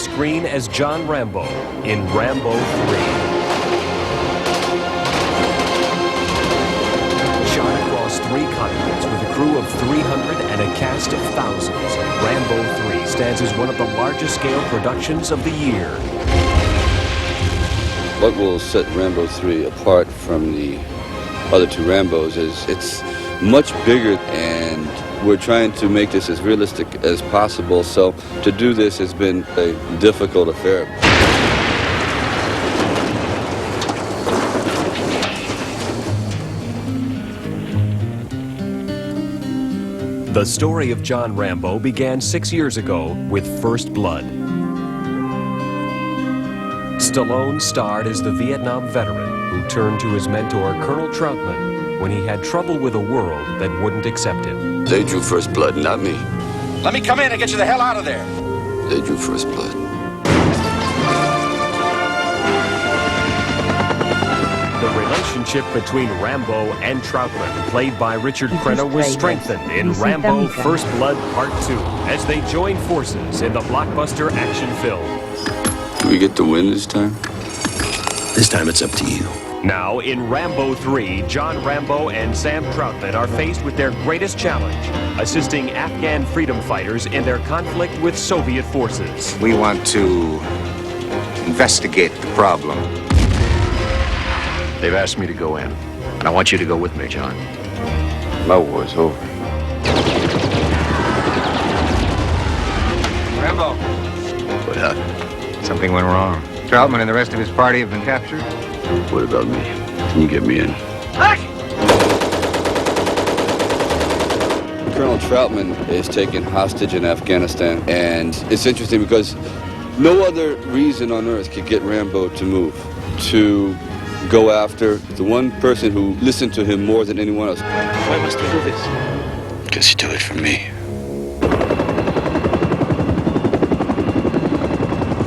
screen as John Rambo in Rambo 3. Shot across 3 continents with a crew of 300 and a cast of thousands, Rambo 3 stands as one of the largest scale productions of the year. What will set Rambo 3 apart from the other 2 Rambos is it's much bigger, and we're trying to make this as realistic as possible. So to do this has been a difficult affair. The story of John Rambo began 6 years ago with First Blood. Stallone starred as the Vietnam veteran who turned to his mentor, Colonel Troutman, when he had trouble with a world that wouldn't accept him. They drew first blood, not me. Let me come in and get you the hell out of there. They drew first blood. The relationship between Rambo and Troutman, played by Richard Crenna, was strengthened in Rambo First Blood Part 2 as they joined forces in the blockbuster action film. Do we get to win this time? This time it's up to you. Now, in Rambo 3, John Rambo and Sam Troutman are faced with their greatest challenge, assisting Afghan freedom fighters in their conflict with Soviet forces. We want to investigate the problem. They've asked me to go in, and I want you to go with me, John. My war is over. Rambo. What happened? Something went wrong. Troutman and the rest of his party have been captured. What about me? Can you get me in? Colonel Troutman is taken hostage in Afghanistan, and it's interesting because no other reason on earth could get Rambo to move, to go after the one person who listened to him more than anyone else. Why must we do this? Because you do it for me.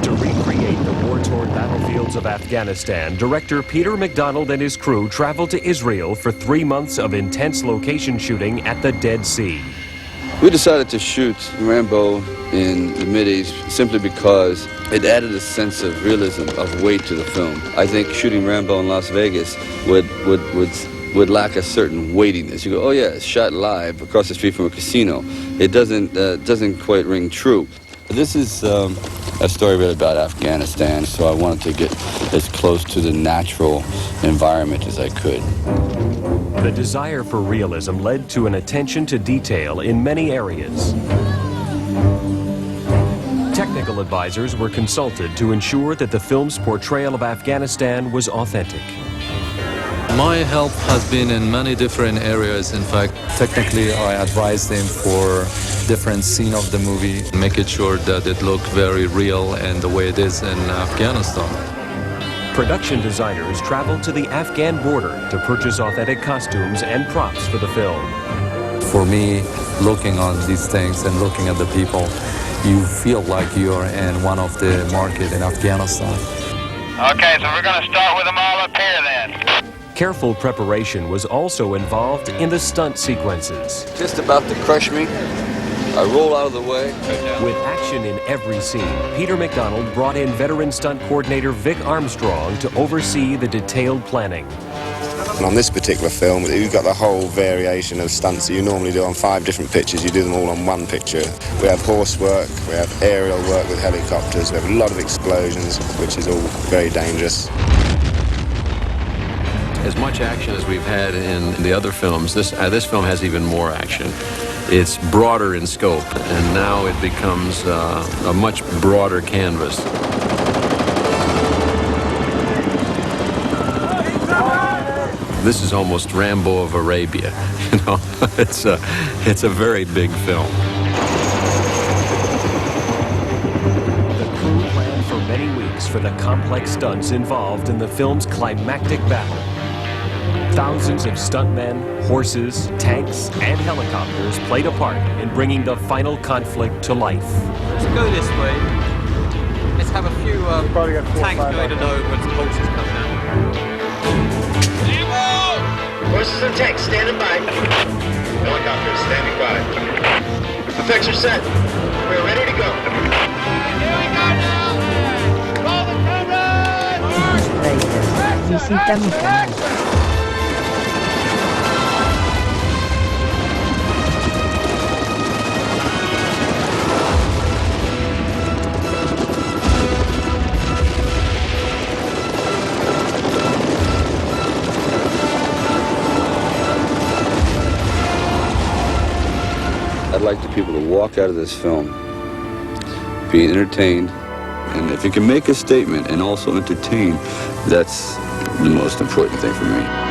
To recreate the war-torn battlefields of Afghanistan, director Peter McDonald and his crew traveled to Israel for 3 months of intense location shooting at the Dead Sea. We decided to shoot Rambo in the Mideast simply because it added a sense of realism, of weight to the film. I think shooting Rambo in Las Vegas would lack a certain weightiness. You go, oh yeah, it's shot live across the street from a casino. It doesn't quite ring true. This is a story really about Afghanistan, so I wanted to get as close to the natural environment as I could. The desire for realism led to an attention to detail in many areas. Technical advisors were consulted to ensure that the film's portrayal of Afghanistan was authentic. My help has been in many different areas. In fact, technically, I advised them for different scenes of the movie, making sure that it looked very real and the way it is in Afghanistan. Production designers traveled to the Afghan border to purchase authentic costumes and props for the film. For me, looking on these things and looking at the people, you feel like you're in one of the market in Afghanistan. Okay, so we're going to start with them all up here then. Careful preparation was also involved in the stunt sequences. Just about to crush me, I roll out of the way. With action in every scene, Peter McDonald brought in veteran stunt coordinator Vic Armstrong to oversee the detailed planning. And on this particular film, you've got the whole variation of stunts that you normally do on 5 different pictures. You do them all on 1 picture. We have horse work, we have aerial work with helicopters, we have a lot of explosions, which is all very dangerous. As much action as we've had in the other films, this film has even more action. It's broader in scope, and now it becomes a much broader canvas. This is almost Rambo of Arabia, you know. It's a very big film. The crew planned for many weeks for the complex stunts involved in the film's climactic battle. Thousands of stuntmen, horses, tanks, and helicopters played a part in bringing the final conflict to life. Let's go this way. Let's have a few tanks going to know when some horses come down. Horses and tanks standing by. Helicopters standing by. Effects are set. We're ready to go. Here we go now. Visita mi canal. I'd like the people to walk out of this film being entertained, and if you can make a statement and also entertain, that's the most important thing for me.